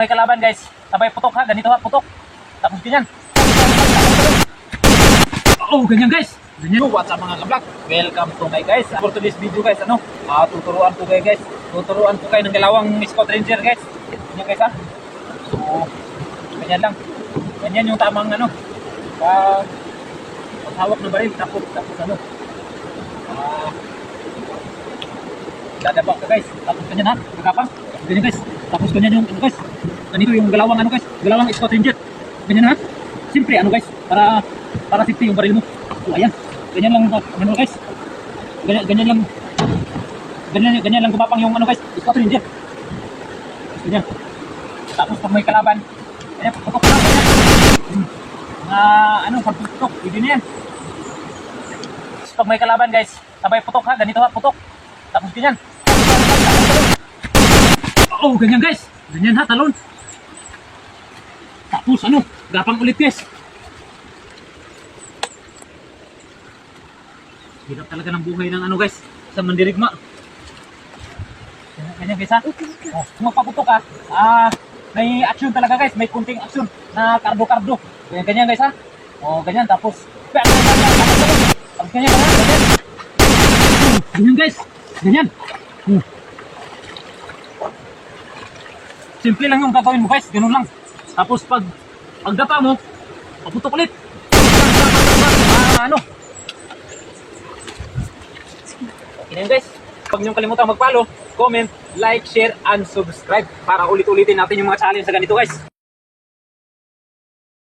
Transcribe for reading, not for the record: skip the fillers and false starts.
May kalaban guys, sabay putok ha, ganito ha, putok. Tapos ganyan. Oh, ganyan guys. Ganyan. What's up mga kablog? Welcome to my guys. For today's video guys, tuturuan ko kayo guys. Tuturuan ko kayo ng dalawang Scout Ranger guys. Ganyan guys ha. So, ganyan lang. Ganyan yung tamang paghawak ng baril. Tapos dadabak ka guys. Tapos ganyan ha, magkapang. Ganyan guys. Tapos ganyan yung guys. Ganito yung galawang guys, galawang Scout Ranger. Ganyan ha. Siyempre guys, para safety yung baril mo. So ayan. Ganyan lang guys. Ganyan lang gumapang yung guys, Scout Ranger. Ganyan. Tapos pag may kalaban, ganyan putok na ganyan. Pagputok, pwede na yan. Pag may kalaban guys, sabay putok ha, ganito ha, putok. Tapos ganyan. Oh, ganyan guys. Ganyan ha, talon. Tapos gapang ulit guys. Hirap talaga ng buhay ng guys, sa mandirigma. Ganyan guys ha. Oh, kung magpaputok ka, may action talaga guys, may kunting action na kardo-kardo. Ganyan guys ha. Oh, ganyan tapos ganyan. Ganyan guys. Ganyan. Simple lang yung gagawin mo guys, ganun lang. Tapos pagdapa mo, paputok ulit. Okay na yun guys. Huwag niyong kalimutan mag-follow, comment, like, share, and subscribe para ulit-ulitin natin yung mga challenge sa ganito guys.